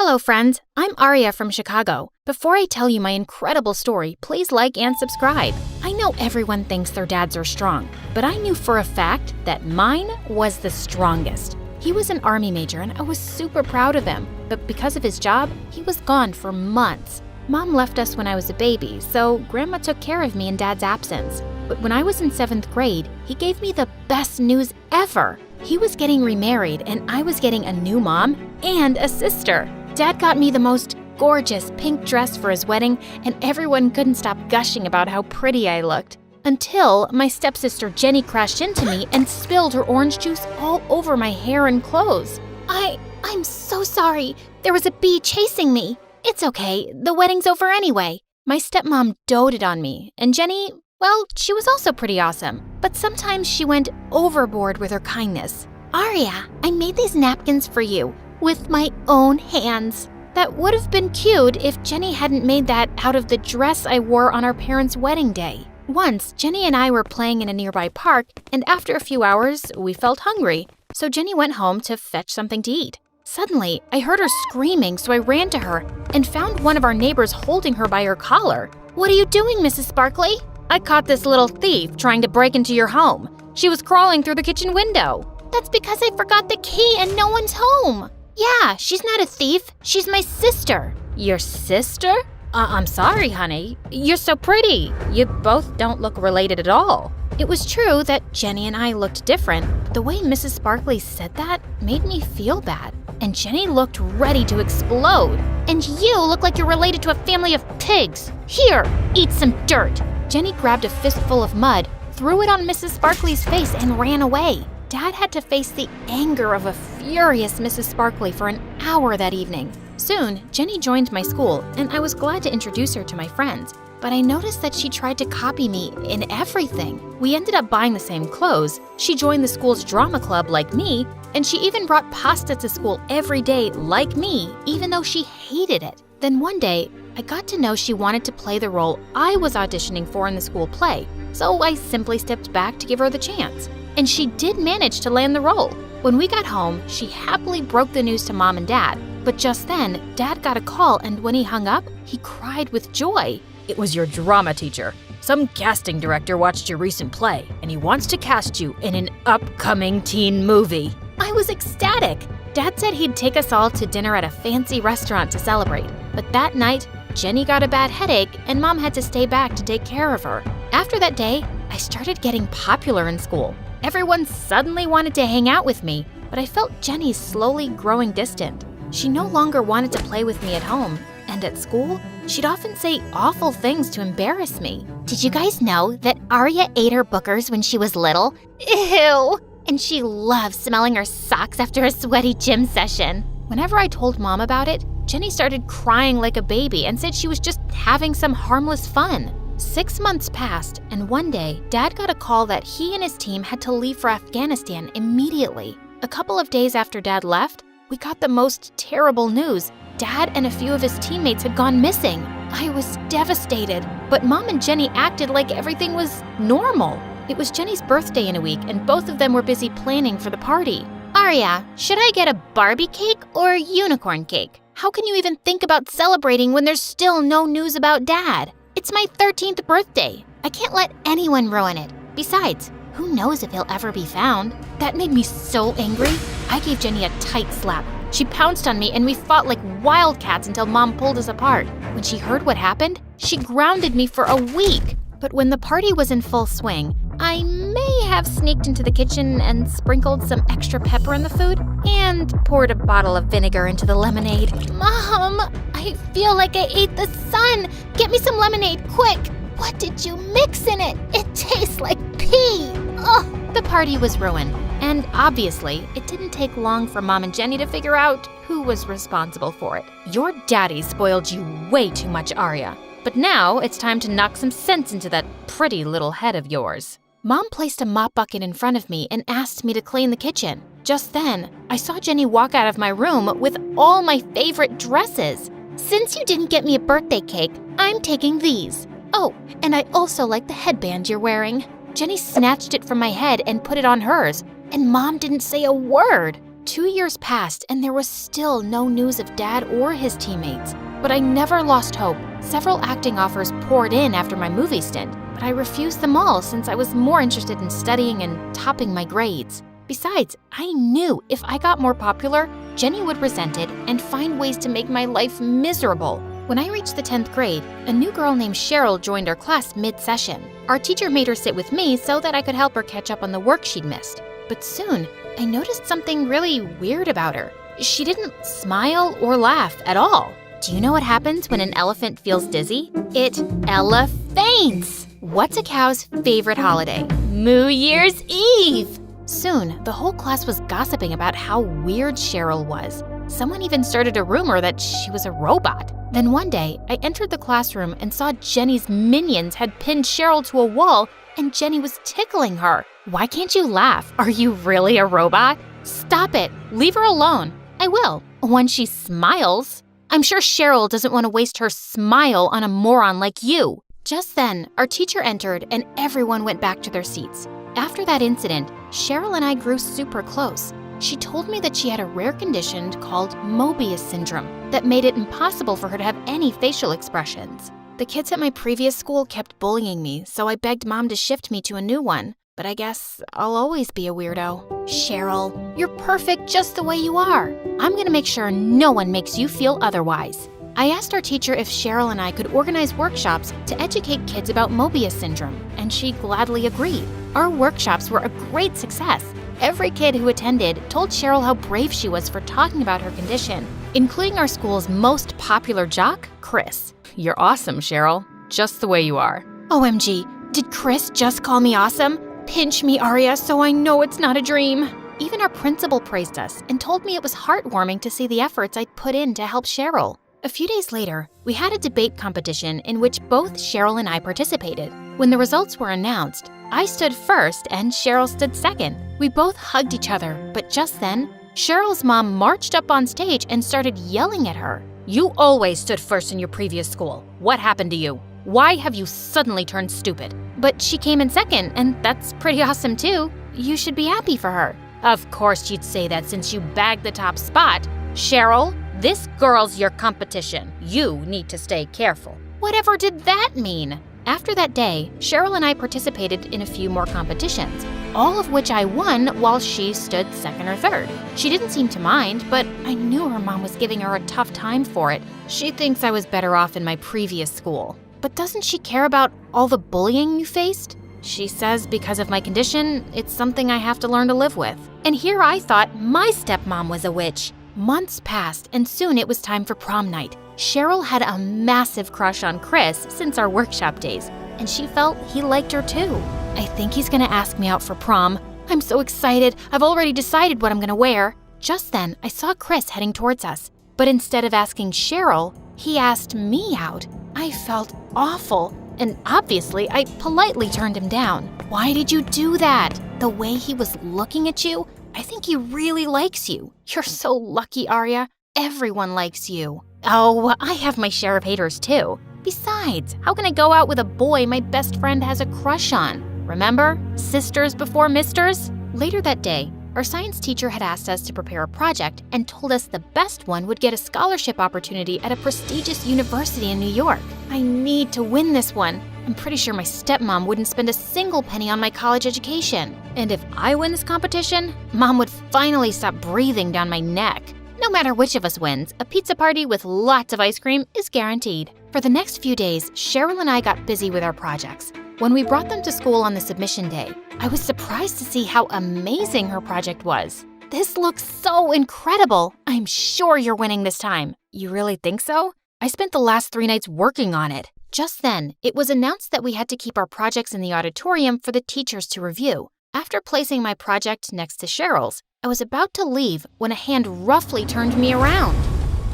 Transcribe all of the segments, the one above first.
Hello, friends. I'm Aria from Chicago. Before I tell you my incredible story, please like and subscribe. I know everyone thinks their dads are strong, but I knew for a fact that mine was the strongest. He was an Army major and I was super proud of him, but because of his job, he was gone for months. Mom left us when I was a baby, so Grandma took care of me in Dad's absence. But when I was in 7th grade, he gave me the best news ever. He was getting remarried and I was getting a new mom and a sister. Dad got me the most gorgeous pink dress for his wedding, and everyone couldn't stop gushing about how pretty I looked. Until my stepsister Jenny crashed into me and spilled her orange juice all over my hair and clothes. I'm so sorry. There was a bee chasing me. It's okay. The wedding's over anyway. My stepmom doted on me, and Jenny, well, she was also pretty awesome. But sometimes she went overboard with her kindness. Aria, I made these napkins for you with my own hands. That would have been cute if Jenny hadn't made that out of the dress I wore on our parents' wedding day. Once, Jenny and I were playing in a nearby park, and after a few hours, we felt hungry. So Jenny went home to fetch something to eat. Suddenly, I heard her screaming, so I ran to her and found one of our neighbors holding her by her collar. "What are you doing, Mrs. Sparkley?" "I caught this little thief trying to break into your home. She was crawling through the kitchen window." "That's because I forgot the key and no one's home." "Yeah, she's not a thief. She's my sister." "Your sister? I'm sorry, honey. You're so pretty. You both don't look related at all." It was true that Jenny and I looked different, but the way Mrs. Sparkley said that made me feel bad. And Jenny looked ready to explode. "And you look like you're related to a family of pigs. Here, eat some dirt." Jenny grabbed a fistful of mud, threw it on Mrs. Sparkley's face, and ran away. Dad had to face the anger of a furious Mrs. Sparkley for an hour that evening. Soon, Jenny joined my school, and I was glad to introduce her to my friends. But I noticed that she tried to copy me in everything. We ended up buying the same clothes. She joined the school's drama club like me, and she even brought pasta to school every day like me, even though she hated it. Then one day, I got to know she wanted to play the role I was auditioning for in the school play, so I simply stepped back to give her the chance. And she did manage to land the role. When we got home, she happily broke the news to Mom and Dad. But just then, Dad got a call, and when he hung up, he cried with joy. "It was your drama teacher. Some casting director watched your recent play, and he wants to cast you in an upcoming teen movie." I was ecstatic. Dad said he'd take us all to dinner at a fancy restaurant to celebrate. But that night, Jenny got a bad headache, and Mom had to stay back to take care of her. After that day, I started getting popular in school. Everyone suddenly wanted to hang out with me, but I felt Jenny slowly growing distant. She no longer wanted to play with me at home, and at school, she'd often say awful things to embarrass me. "Did you guys know that Aria ate her bookers when she was little? Ew! And she loves smelling her socks after a sweaty gym session." Whenever I told Mom about it, Jenny started crying like a baby and said she was just having some harmless fun. 6 months passed, and one day, Dad got a call that he and his team had to leave for Afghanistan immediately. A couple of days after Dad left, we got the most terrible news. Dad and a few of his teammates had gone missing. I was devastated, but Mom and Jenny acted like everything was normal. It was Jenny's birthday in a week, and both of them were busy planning for the party. "Aria, should I get a Barbie cake or a unicorn cake? How can you even think about celebrating when there's still no news about Dad? It's my 13th birthday. I can't let anyone ruin it. Besides, who knows if he'll ever be found?" That made me so angry. I gave Jenny a tight slap. She pounced on me and we fought like wildcats until Mom pulled us apart. When she heard what happened, she grounded me for a week. But when the party was in full swing, I may have sneaked into the kitchen and sprinkled some extra pepper in the food and poured a bottle of vinegar into the lemonade. "Mom, I feel like I ate the sun. Get me some lemonade, quick." "What did you mix in it? It tastes like pee." Ugh. The party was ruined, and obviously, it didn't take long for Mom and Jenny to figure out who was responsible for it. "Your daddy spoiled you way too much, Aria. But now it's time to knock some sense into that pretty little head of yours." Mom placed a mop bucket in front of me and asked me to clean the kitchen. Just then, I saw Jenny walk out of my room with all my favorite dresses. "Since you didn't get me a birthday cake, I'm taking these. Oh, and I also like the headband you're wearing." Jenny snatched it from my head and put it on hers, and Mom didn't say a word. 2 years passed and there was still no news of Dad or his teammates. But I never lost hope. Several acting offers poured in after my movie stint, but I refused them all since I was more interested in studying and topping my grades. Besides, I knew if I got more popular, Jenny would resent it and find ways to make my life miserable. When I reached the 10th grade, a new girl named Cheryl joined our class mid-session. Our teacher made her sit with me so that I could help her catch up on the work she'd missed. But soon, I noticed something really weird about her. She didn't smile or laugh at all. Do you know what happens when an elephant feels dizzy? It elephants! What's a cow's favorite holiday? New Year's Eve! Soon, the whole class was gossiping about how weird Cheryl was. Someone even started a rumor that she was a robot. Then one day, I entered the classroom and saw Jenny's minions had pinned Cheryl to a wall and Jenny was tickling her. Why can't you laugh? Are you really a robot? Stop it. Leave her alone. I will, when she smiles. I'm sure Cheryl doesn't want to waste her smile on a moron like you. Just then, our teacher entered and everyone went back to their seats. After that incident, Cheryl and I grew super close. She told me that she had a rare condition called Mobius syndrome that made it impossible for her to have any facial expressions. The kids at my previous school kept bullying me, so I begged Mom to shift me to a new one. But I guess I'll always be a weirdo. Cheryl, you're perfect just the way you are. I'm gonna make sure no one makes you feel otherwise. I asked our teacher if Cheryl and I could organize workshops to educate kids about Mobius syndrome, and she gladly agreed. Our workshops were a great success. Every kid who attended told Cheryl how brave she was for talking about her condition, including our school's most popular jock, Chris. You're awesome, Cheryl. Just the way you are. OMG, did Chris just call me awesome? Pinch me, Aria, so I know it's not a dream. Even our principal praised us and told me it was heartwarming to see the efforts I'd put in to help Cheryl. A few days later, we had a debate competition in which both Cheryl and I participated. When the results were announced, I stood first and Cheryl stood second. We both hugged each other, but just then, Cheryl's mom marched up on stage and started yelling at her. You always stood first in your previous school. What happened to you? Why have you suddenly turned stupid? But she came in second, and that's pretty awesome too. You should be happy for her. Of course you'd say that since you bagged the top spot. Cheryl, this girl's your competition. You need to stay careful. Whatever did that mean? After that day, Cheryl and I participated in a few more competitions, all of which I won while she stood second or third. She didn't seem to mind, but I knew her mom was giving her a tough time for it. She thinks I was better off in my previous school. But doesn't she care about all the bullying you faced? She says because of my condition, it's something I have to learn to live with. And here I thought my stepmom was a witch. Months passed, and soon it was time for prom night. Cheryl had a massive crush on Chris since our workshop days, and she felt he liked her too. I think he's gonna ask me out for prom. I'm so excited. I've already decided what I'm gonna wear. Just then, I saw Chris heading towards us. But instead of asking Cheryl, he asked me out. I felt awful, and obviously, I politely turned him down. Why did you do that? The way he was looking at you, I think he really likes you. You're so lucky, Aria. Everyone likes you. Oh, I have my share of haters too. Besides, how can I go out with a boy my best friend has a crush on? Remember? Sisters before misters? Later that day, our science teacher had asked us to prepare a project and told us the best one would get a scholarship opportunity at a prestigious university in New York. I need to win this one. I'm pretty sure my stepmom wouldn't spend a single penny on my college education. And if I win this competition, Mom would finally stop breathing down my neck. No matter which of us wins, a pizza party with lots of ice cream is guaranteed. For the next few days, Cheryl and I got busy with our projects. When we brought them to school on the submission day, I was surprised to see how amazing her project was. This looks so incredible. I'm sure you're winning this time. You really think so? I spent the last 3 nights working on it. Just then, it was announced that we had to keep our projects in the auditorium for the teachers to review. After placing my project next to Cheryl's, I was about to leave when a hand roughly turned me around.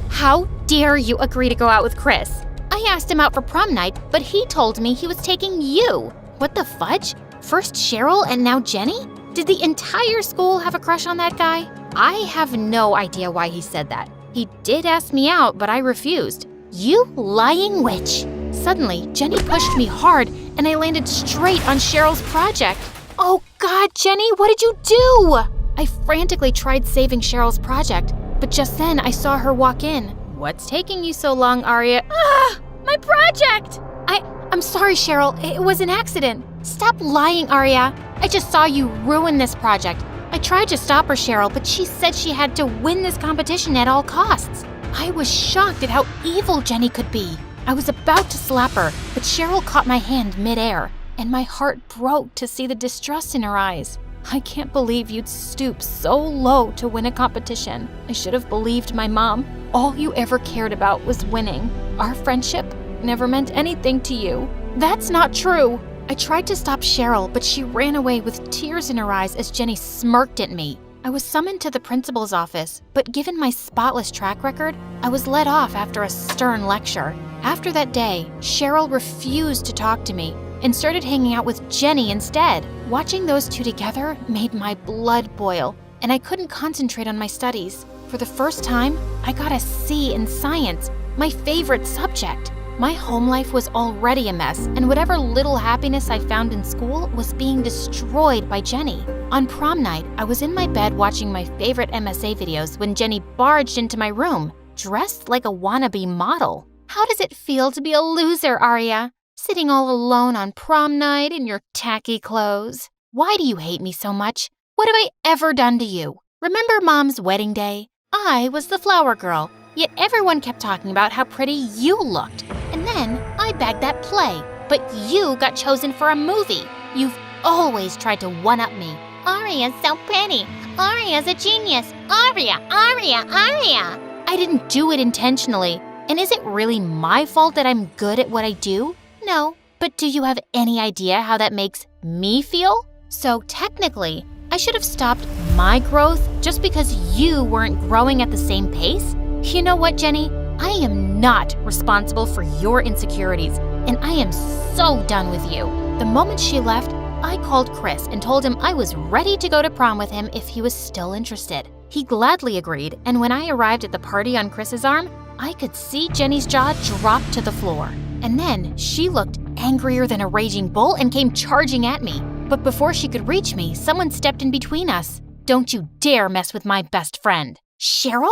How dare you agree to go out with Chris? I asked him out for prom night, but he told me he was taking you. What the fudge? First Cheryl and now Jenny? Did the entire school have a crush on that guy? I have no idea why he said that. He did ask me out, but I refused. You lying witch. Suddenly, Jenny pushed me hard and I landed straight on Cheryl's project. Oh God, Jenny, what did you do? I frantically tried saving Cheryl's project, but just then I saw her walk in. What's taking you so long, Aria? My project! I'm sorry, Cheryl. It was an accident. Stop lying, Aria. I just saw you ruin this project. I tried to stop her, Cheryl, but she said she had to win this competition at all costs. I was shocked at how evil Jenny could be. I was about to slap her, but Cheryl caught my hand midair, and my heart broke to see the distrust in her eyes. I can't believe you'd stoop so low to win a competition. I should have believed my mom. All you ever cared about was winning. Our friendship never meant anything to you. That's not true. I tried to stop Cheryl, but she ran away with tears in her eyes as Jenny smirked at me. I was summoned to the principal's office, but given my spotless track record, I was let off after a stern lecture. After that day, Cheryl refused to talk to me and started hanging out with Jenny instead. Watching those two together made my blood boil, and I couldn't concentrate on my studies. For the first time, I got a C in science, my favorite subject. My home life was already a mess, and whatever little happiness I found in school was being destroyed by Jenny. On prom night, I was in my bed watching my favorite MSA videos when Jenny barged into my room, dressed like a wannabe model. How does it feel to be a loser, Aria? Sitting all alone on prom night in your tacky clothes? Why do you hate me so much? What have I ever done to you? Remember Mom's wedding day? I was the flower girl, yet everyone kept talking about how pretty you looked. And then I bagged that play, but you got chosen for a movie. You've always tried to one-up me. Aria's so pretty. Aria's a genius. Aria, Aria, Aria. I didn't do it intentionally. And is it really my fault that I'm good at what I do? No, but do you have any idea how that makes me feel? So technically, I should have stopped my growth just because you weren't growing at the same pace? You know what, Jenny? I am not responsible for your insecurities, and I am so done with you. The moment she left, I called Chris and told him I was ready to go to prom with him if he was still interested. He gladly agreed, and when I arrived at the party on Chris's arm, I could see Jenny's jaw drop to the floor. And then she looked angrier than a raging bull and came charging at me. But before she could reach me, someone stepped in between us. Don't you dare mess with my best friend. Cheryl?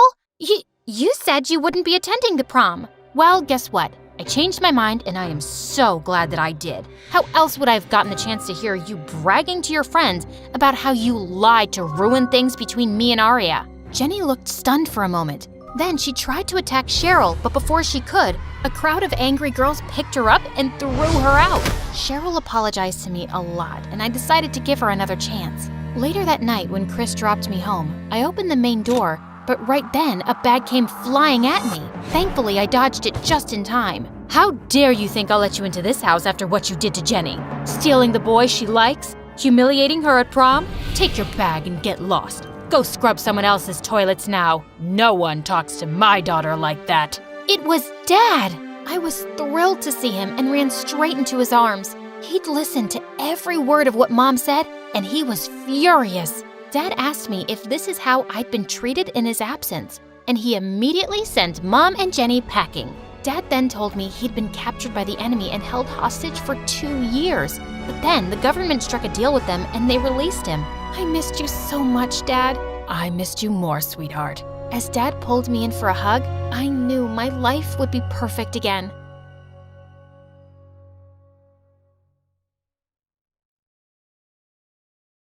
You said you wouldn't be attending the prom. Well, guess what? I changed my mind, and I am so glad that I did. How else would I have gotten the chance to hear you bragging to your friends about how you lied to ruin things between me and Aria? Jenny looked stunned for a moment. Then she tried to attack Cheryl, but before she could, a crowd of angry girls picked her up and threw her out. Cheryl apologized to me a lot, and I decided to give her another chance. Later that night, when Chris dropped me home, I opened the main door, but right then, a bag came flying at me. Thankfully, I dodged it just in time. How dare you think I'll let you into this house after what you did to Jenny? Stealing the boy she likes? Humiliating her at prom? Take your bag and get lost. Go scrub someone else's toilets now. No one talks to my daughter like that. It was Dad! I was thrilled to see him and ran straight into his arms. He'd listened to every word of what Mom said, and he was furious. Dad asked me if this is how I'd been treated in his absence, and he immediately sent Mom and Jenny packing. Dad then told me he'd been captured by the enemy and held hostage for 2 years. But then the government struck a deal with them and they released him. I missed you so much, Dad. I missed you more, sweetheart. As Dad pulled me in for a hug, I knew my life would be perfect again.